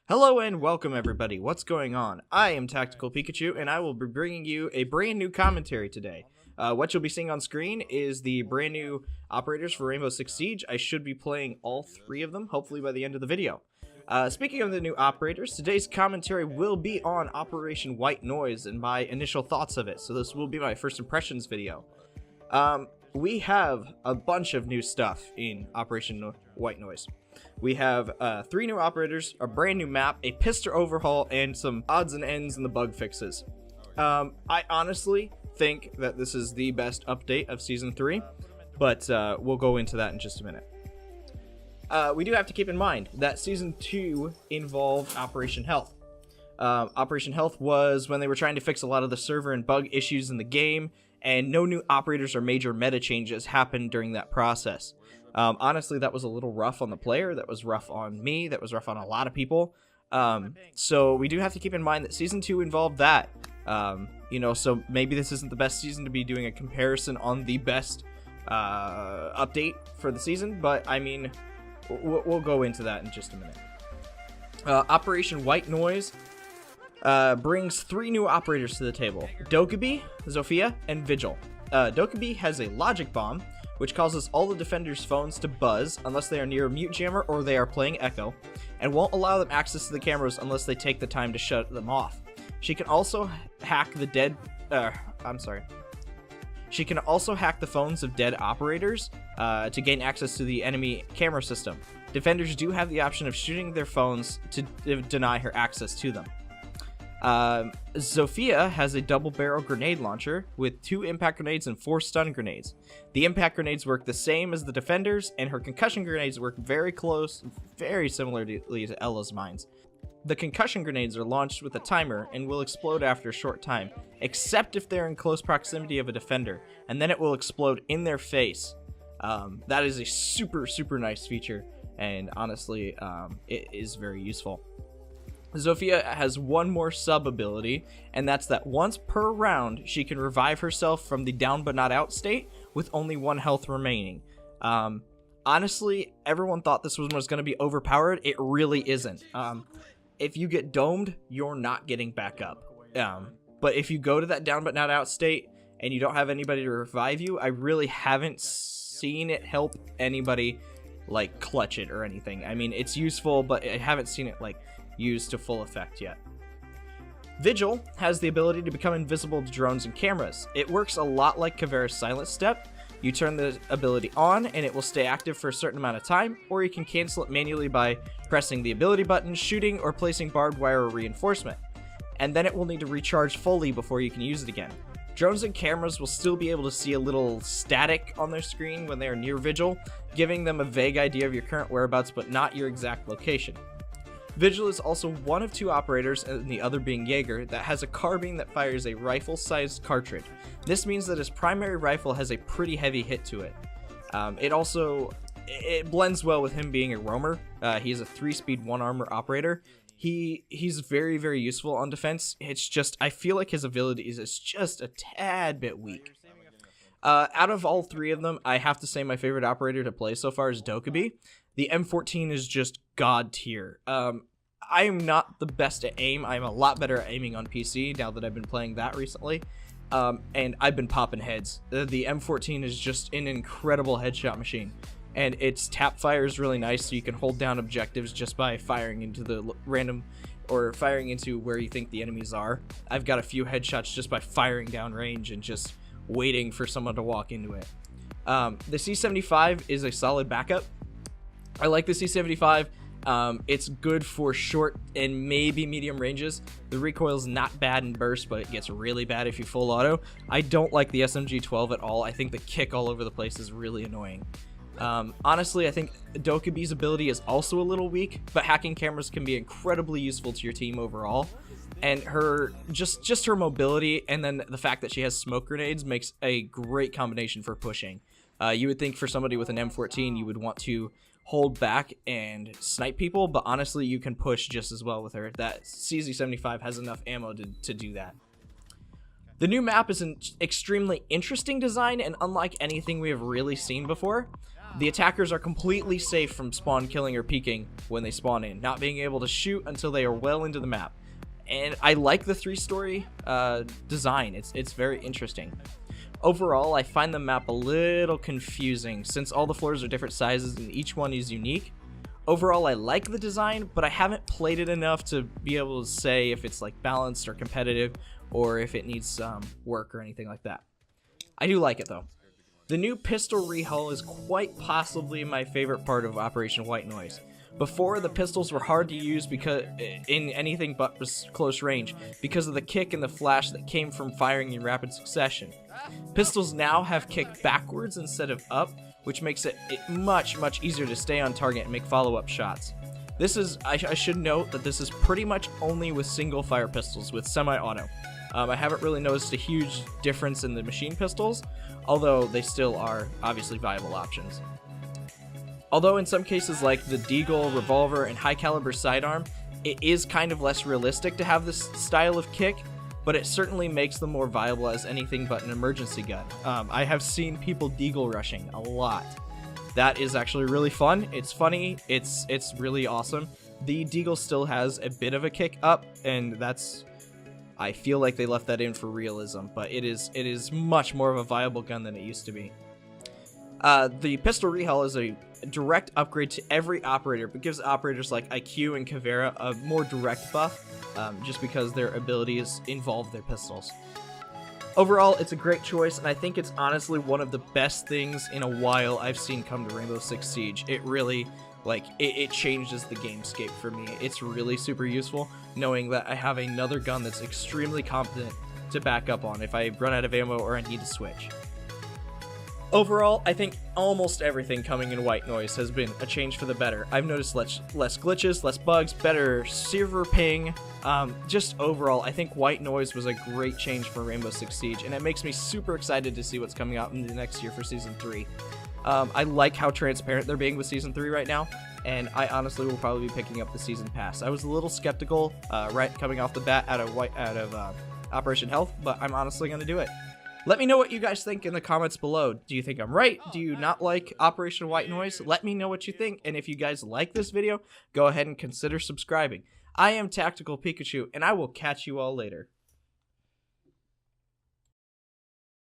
Hello and welcome everybody, what's going on? I am Tactical Pikachu and I will be bringing you a brand new commentary today. What you'll be seeing on screen is the brand new operators for Rainbow Six Siege. I should be playing all three of them, hopefully by the end of the video. Speaking of the new operators, today's commentary will be on Operation White Noise and my initial thoughts of it, so this will be my first impressions video. We have a bunch of new stuff in Operation White Noise. We have 3 new operators, a brand new map, a pistol overhaul, and some odds and ends and the bug fixes. I honestly think that this is the best update of Season 3, but we'll go into that in just a minute. We do have to keep in mind that Season 2 involved Operation Health. Operation Health was when they were trying to fix a lot of the server and bug issues in the game, and no new operators or major meta changes happened during that process. Honestly, that was a little rough on the player, that was rough on me, that was rough on a lot of people. So we do have to keep in mind that Season 2 involved that. So maybe this isn't the best season to be doing a comparison on the best update for the season, but I mean, we'll go into that in just a minute. Operation White Noise brings 3 new operators to the table: Dokkaebi, Zofia, and Vigil. Dokkaebi has a logic bomb, which causes all the defenders' phones to buzz unless they are near a mute jammer or they are playing Echo, and won't allow them access to the cameras unless they take the time to shut them off. She can also hack the She can also hack the phones of dead operators to gain access to the enemy camera system. Defenders do have the option of shooting their phones to deny her access to them. Zofia has a double barrel grenade launcher with 2 impact grenades and 4 stun grenades. The impact grenades work the same as the defenders, and her concussion grenades work very similarly to Ella's mines. The concussion grenades are launched with a timer and will explode after a short time, except if they're in close proximity of a defender, and then it will explode in their face. That is a super nice feature, and honestly, it is very useful. Zofia has one more sub ability, and that's that once per round, she can revive herself from the down but not out state with only 1 health remaining. Honestly, everyone thought this one was going to be overpowered. It really isn't. If you get domed, you're not getting back up. But if you go to that down but not out state and you don't have anybody to revive you, I really haven't seen it help anybody like clutch it or anything. I mean, it's useful, but I haven't seen it like used to full effect yet. Vigil has the ability to become invisible to drones and cameras. It works a lot like Kavera's Silent Step. You turn the ability on and it will stay active for a certain amount of time, or you can cancel it manually by pressing the ability button, shooting, or placing barbed wire or reinforcement. And then it will need to recharge fully before you can use it again. Drones and cameras will still be able to see a little static on their screen when they are near Vigil, giving them a vague idea of your current whereabouts but not your exact location. Vigil is also one of 2 operators, and the other being Jaeger, that has a carbine that fires a rifle-sized cartridge. This means that his primary rifle has a pretty heavy hit to it. It blends well with him being a roamer. He is a 3-speed 1-armor operator. He's very useful on defense. It's just, I feel like his abilities is just a tad bit weak. Out of all 3 of them, I have to say my favorite operator to play so far is Dokkaebi. The M14 is just god tier. I am not the best at aim. I'm a lot better at aiming on PC now that I've been playing that recently. And I've been popping heads. The M14 is just an incredible headshot machine. And its tap fire is really nice, so you can hold down objectives just by firing into the random, or firing into where you think the enemies are. I've got a few headshots just by firing down range and just waiting for someone to walk into it. The C75 is a solid backup. I like the C75. It's good for short and maybe medium ranges. The recoil's not bad in burst, but it gets really bad if you full auto. I don't like the SMG-12 at all. I think the kick all over the place is really annoying. Honestly, I think Dokkaebi's ability is also a little weak, but hacking cameras can be incredibly useful to your team overall. And her just her mobility, and then the fact that she has smoke grenades makes a great combination for pushing. You would think for somebody with an M14 you would want to hold back and snipe people, but honestly you can push just as well with her. That CZ75 has enough ammo to do that. The new map is an extremely interesting design and unlike anything we have really seen before. The attackers are completely safe from spawn killing or peeking when they spawn in, not being able to shoot until they are well into the map. And I like the 3-story design. It's very interesting. Overall, I find the map a little confusing since all the floors are different sizes and each one is unique. Overall, I like the design, but I haven't played it enough to be able to say if it's like balanced or competitive or if it needs work or anything like that. I do like it though. The new pistol rehull is quite possibly my favorite part of Operation White Noise. Before, the pistols were hard to use because in anything but close range because of the kick and the flash that came from firing in rapid succession. Pistols now have kick backwards instead of up, which makes it much easier to stay on target and make follow-up shots. This is, I should note that this is pretty much only with single fire pistols with semi-auto. I haven't really noticed a huge difference in the machine pistols, although they still are obviously viable options. Although in some cases like the Deagle, revolver, and high caliber sidearm, it is kind of less realistic to have this style of kick, but it certainly makes them more viable as anything but an emergency gun. I have seen people Deagle rushing a lot. That is actually really fun. It's funny. It's really awesome. The Deagle still has a bit of a kick up, and that's... I feel like they left that in for realism, but it is much more of a viable gun than it used to be. The pistol rehull is a direct upgrade to every operator, but gives operators like IQ and Caveira a more direct buff, just because their abilities involve their pistols. Overall, it's a great choice, and I think it's honestly one of the best things in a while I've seen come to Rainbow Six Siege. It really, it changes the gamescape for me. It's really super useful knowing that I have another gun that's extremely competent to back up on if I run out of ammo or I need to switch. Overall, I think almost everything coming in White Noise has been a change for the better. I've noticed less glitches, less bugs, better server ping. Just overall, I think White Noise was a great change for Rainbow Six Siege, and it makes me super excited to see what's coming out in the next year for Season 3. I like how transparent they're being with Season 3 right now, and I honestly will probably be picking up the Season Pass. I was a little skeptical right coming off the bat out of Operation Health, but I'm honestly going to do it. Let me know what you guys think in the comments below. Do you think I'm right? Do you not like Operation White Noise? Let me know what you think, and if you guys like this video, go ahead and consider subscribing. I am Tactical Pikachu, and I will catch you all later.